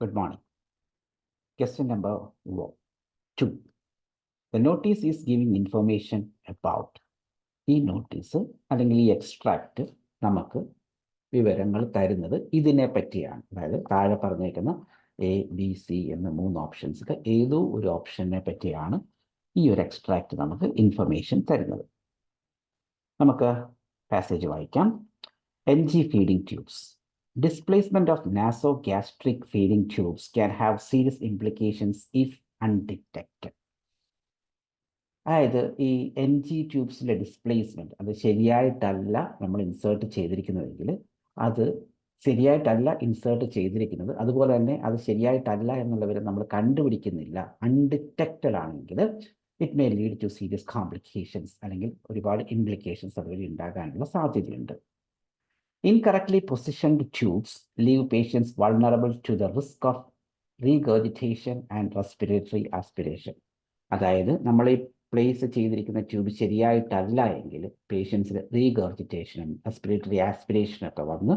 Good morning. Question number 2. The notice is giving information about. ഈ notice അല്ലെങ്കിൽ ഈ extract നമുക്ക് വിവരങ്ങൾ തരുന്നത് ഇതിനെ പറ്റിയാണ്. അതായത് താഴെ പറഞ്ഞേക്കുന്ന A, B, C എന്ന 3 ഓപ്ഷൻസിൽ ഏതോ ഒരു ഓപ്ഷനെ പറ്റിയാണ് ഈ ഒരു എക്സ്ട്രാക്റ്റ് നമുക്ക് ഇൻഫർമേഷൻ തരുന്നത്. നമുക്ക് പാസേജ് വായിക്കാം. NG feeding tubes. Displacement of nasogastric feeding tubes can have serious implications if undetected. അതായത് ഈ NG ട്യൂബ്സിലെ ഡിസ്പ്ലേസ്മെൻറ്റ് അത് ശരിയായിട്ടല്ല നമ്മൾ ഇൻസേർട്ട് ചെയ്തിരിക്കുന്നതെങ്കിൽ അത് ശരിയായിട്ടല്ല ഇൻസേർട്ട് ചെയ്തിരിക്കുന്നത്, അതുപോലെ തന്നെ അത് ശരിയായിട്ടല്ല എന്നുള്ളവർ നമ്മൾ കണ്ടുപിടിക്കുന്നില്ല, അൺഡിറ്റക്റ്റഡ് ആണെങ്കിൽ it may lead to serious complications അല്ലെങ്കിൽ ഒരുപാട് ഇംപ്ലിക്കേഷൻസ് അതുവഴി ഉണ്ടാകാനുള്ള സാധ്യതയുണ്ട്. Incorrectly positioned tubes leave patients vulnerable to the risk of regurgitation and respiratory aspiration. അതായത് നമ്മൾ ഈ പ്ലേസ് ചെയ്തിരിക്കുന്ന ട്യൂബ് ശരിയായിട്ടല്ല എങ്കിൽ പേഷ്യൻസിന് റീഗർജിറ്റേഷനും റെസ്പിറേറ്ററി ആസ്പിറേഷനും ഒക്കെ വന്ന്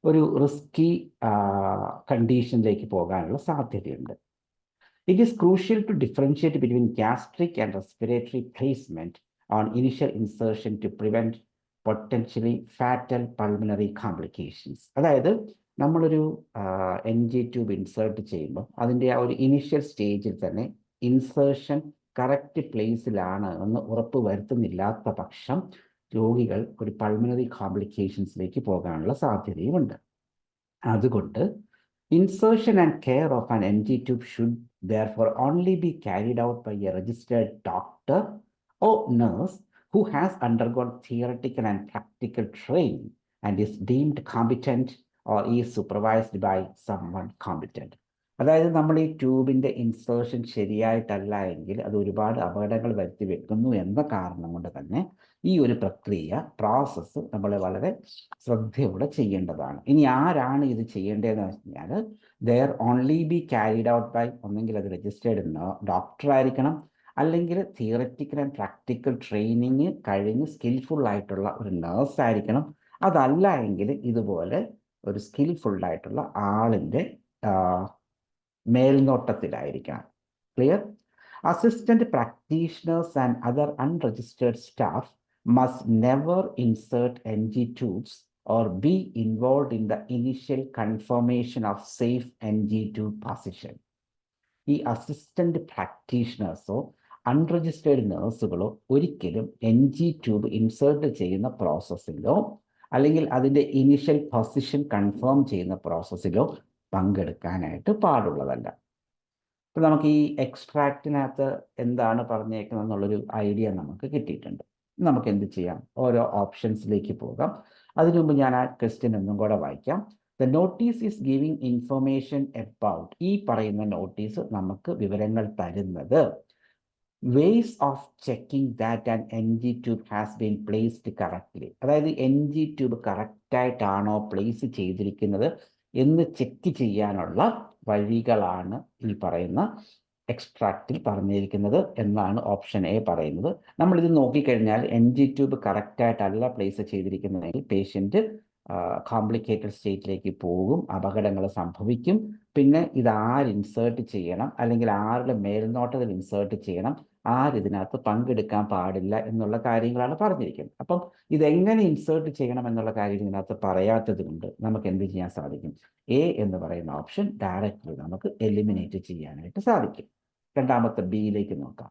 ഒരു റിസ്കി കണ്ടീഷനിലേക്ക് പോകാനുള്ള സാധ്യതയുണ്ട്. It is crucial to differentiate between gastric and respiratory placement on initial insertion to prevent potentially fatal pulmonary complications. അതായത് നമ്മളൊരു NG ട്യൂബ് ഇൻസേർട്ട് ചെയ്യുമ്പോൾ അതിൻ്റെ ആ ഒരു ഇനിഷ്യൽ സ്റ്റേജിൽ തന്നെ ഇൻസേർഷൻ കറക്റ്റ് പ്ലേസിലാണ് എന്ന് ഉറപ്പ് വരുത്തുന്നില്ലാത്ത പക്ഷം രോഗികൾ ഒരു പൾമിനറി കോംപ്ലിക്കേഷൻസിലേക്ക് പോകാനുള്ള സാധ്യതയുമുണ്ട്. അതുകൊണ്ട് insertion and care of an NG tube should therefore only be carried out by a registered doctor or nurse who has undergone theoretical and practical training and is deemed competent or is supervised by someone competent. അതായത് നമ്മൾ ഈ ട്യൂബിൻ്റെ insertion ശരിയായിട്ടല്ല എങ്കിൽ അത് ഒരുപാട് അപകടങ്ങൾ വരുത്തി വെക്കുന്നു എന്ന കാരണം കൊണ്ട് തന്നെ ഈ ഒരു പ്രോസസ്സ് നമ്മൾ വളരെ ശ്രദ്ധയോടെ ചെയ്യേണ്ടതാണ്. ഇനി ആരാണ് ഇത് ചെയ്യേണ്ടതെന്ന് വെച്ച് കഴിഞ്ഞാൽ there only be carried out by, ഒന്നെങ്കിൽ അത് രജിസ്റ്റേർഡ് ഡോക്ടർ ആയിരിക്കണം, അല്ലെങ്കിൽ തിയററ്റിക്കൽ ആൻഡ് പ്രാക്ടിക്കൽ ട്രെയിനിങ് കഴിഞ്ഞ് സ്കിൽഫുൾ ആയിട്ടുള്ള ഒരു നേഴ്സ് ആയിരിക്കണം. അതല്ല എങ്കിൽ ഇതുപോലെ ഒരു സ്കിൽഫുള്ളായിട്ടുള്ള ആളിൻ്റെ മേൽനോട്ടത്തിലായിരിക്കണം. Clear? Assistant practitioners and other unregistered staff must never insert NG tubes or be involved in the initial confirmation of safe NG tube position. ഈ അസിസ്റ്റന്റ് പ്രാക്ടീഷണേഴ്സോ അൺരജിസ്റ്റേർഡ് നേഴ്സുകളോ ഒരിക്കലും NG ട്യൂബ് ഇൻസേർട്ട് ചെയ്യുന്ന പ്രോസസ്സിലോ അല്ലെങ്കിൽ അതിൻ്റെ ഇനിഷ്യൽ പൊസിഷൻ കൺഫേം ചെയ്യുന്ന പ്രോസസ്സിലോ പങ്കെടുക്കാനായിട്ട് പാടുള്ളതല്ല. അപ്പോൾ നമുക്ക് ഈ എക്സ്ട്രാക്റ്റിനകത്ത് എന്താണ് പറഞ്ഞേക്കുന്നത് എന്നുള്ളൊരു ഐഡിയ നമുക്ക് കിട്ടിയിട്ടുണ്ട്. നമുക്ക് എന്ത് ചെയ്യാം? ഓരോ ഓപ്ഷൻസിലേക്ക് പോകാം. അതിനു മുമ്പ് ഞാൻ ആ ക്വസ്റ്റ്യൻ ഒന്നും കൂടെ വായിക്കാം. The notice is giving information about. ഈ പറയുന്ന നോട്ടീസ് നമുക്ക് വിവരങ്ങൾ തരുന്നത് ways of checking that an NG tube has been placed correctly. അതായത് NG ട്യൂബ് കറക്റ്റായിട്ടാണോ പ്ലേസ് ചെയ്തിരിക്കുന്നത് എന്ന് ചെക്ക് ചെയ്യാനുള്ള വഴികളാണ് ഈ പറയുന്ന എക്സ്ട്രാക്റ്റിൽ പറഞ്ഞിരിക്കുന്നത് എന്നാണ് ഓപ്ഷൻ എ പറയുന്നത്. നമ്മളിത് നോക്കിക്കഴിഞ്ഞാൽ NG ട്യൂബ് കറക്റ്റായിട്ടല്ല പ്ലേസ് ചെയ്തിരിക്കുന്നതെങ്കിൽ പേഷ്യൻറ്റ് കോംപ്ലിക്കേറ്റഡ് സ്റ്റേറ്റിലേക്ക് പോകും, അപകടങ്ങൾ സംഭവിക്കും. പിന്നെ ഇത് ആര് ഇൻസേർട്ട് ചെയ്യണം അല്ലെങ്കിൽ ആരുടെ മേൽനോട്ടത്തിൽ ഇൻസേർട്ട് ചെയ്യണം, ആരിതിനകത്ത് പങ്കെടുക്കാൻ പാടില്ല എന്നുള്ള കാര്യങ്ങളാണ് പറഞ്ഞിരിക്കുന്നത്. അപ്പം ഇതെങ്ങനെ ഇൻസേർട്ട് ചെയ്യണം എന്നുള്ള കാര്യം ഇതിനകത്ത് പറയാത്തത് കൊണ്ട് നമുക്ക് എന്ത് ചെയ്യാൻ സാധിക്കും? എ എന്ന് പറയുന്ന ഓപ്ഷൻ ഡയറക്റ്റ്ലി നമുക്ക് എലിമിനേറ്റ് ചെയ്യാനായിട്ട് സാധിക്കും. രണ്ടാമത്തെ ബിയിലേക്ക് നോക്കാം.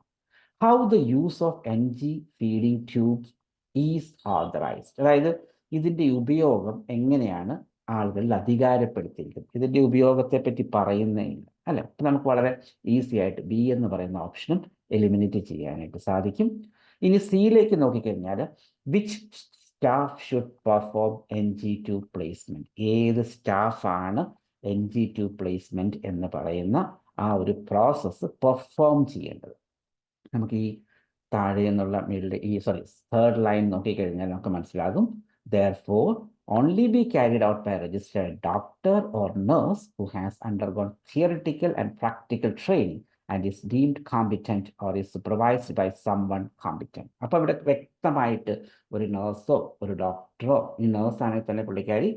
How the use of NG feeding tubes is authorised. അതായത് ഇതിൻ്റെ ഉപയോഗം എങ്ങനെയാണ് ആളുകളിൽ അധികാരപ്പെടുത്തിയിരിക്കുന്നത്, ഇതിൻ്റെ ഉപയോഗത്തെ പറ്റി പറയുന്നില്ല അല്ലെ. അപ്പം നമുക്ക് വളരെ ഈസി ആയിട്ട് ബി എന്ന് പറയുന്ന ഓപ്ഷനും എലിമിനേറ്റ് ചെയ്യാനായിട്ട് സാധിക്കും. ഇനി സിയിലേക്ക് നോക്കിക്കഴിഞ്ഞാൽ which staff should perform NG tube placement. ഏത് സ്റ്റാഫാണ് NG ട്യൂബ് പ്ലേസ്മെന്റ് എന്ന് പറയുന്ന ആ ഒരു പ്രോസസ്സ് പെർഫോം ചെയ്യേണ്ടത്? നമുക്ക് ഈ താഴെ എന്നുള്ള തേർഡ് ലൈൻ നോക്കിക്കഴിഞ്ഞാൽ നമുക്ക് മനസ്സിലാകും. Therefore, only be carried out by a registered doctor or nurse who has undergone theoretical and practical training and is deemed competent or is supervised by someone competent. അപ്പോൾ ഇവിടെ വ്യക്തമായിട്ട് ഒരു നേഴ്സോ ഒരു ഡോക്ടറോ, ഈ നേഴ്സാണെങ്കിൽ തന്നെ പുള്ളിക്കാരി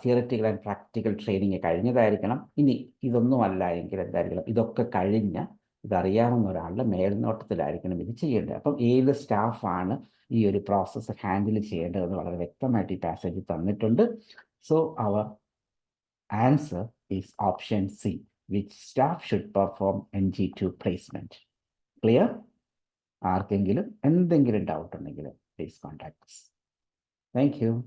തിയററ്റിക്കൽ ആൻഡ് പ്രാക്ടിക്കൽ ട്രെയിനിങ് കഴിഞ്ഞതായിരിക്കണം. ഇനി ഇതൊന്നുമല്ല എങ്കിൽ എന്തായിരിക്കണം, ഇതൊക്കെ കഴിഞ്ഞ് ഇതറിയാവുന്ന ഒരാളുടെ മേൽനോട്ടത്തിലായിരിക്കണം ഇത് ചെയ്യേണ്ടത്. അപ്പം ഏത് സ്റ്റാഫാണ് ഈ ഒരു പ്രോസസ്സ് ഹാൻഡിൽ ചെയ്യേണ്ടതെന്ന് വളരെ വ്യക്തമായിട്ട് ഈ പാസേജിൽ തന്നിട്ടുണ്ട്. So our answer is option C, which staff should perform NG2 placement. Clear? ആർക്കെങ്കിലും എന്തെങ്കിലും ഡൗട്ട് ഉണ്ടെങ്കിൽ please contact us. Thank you.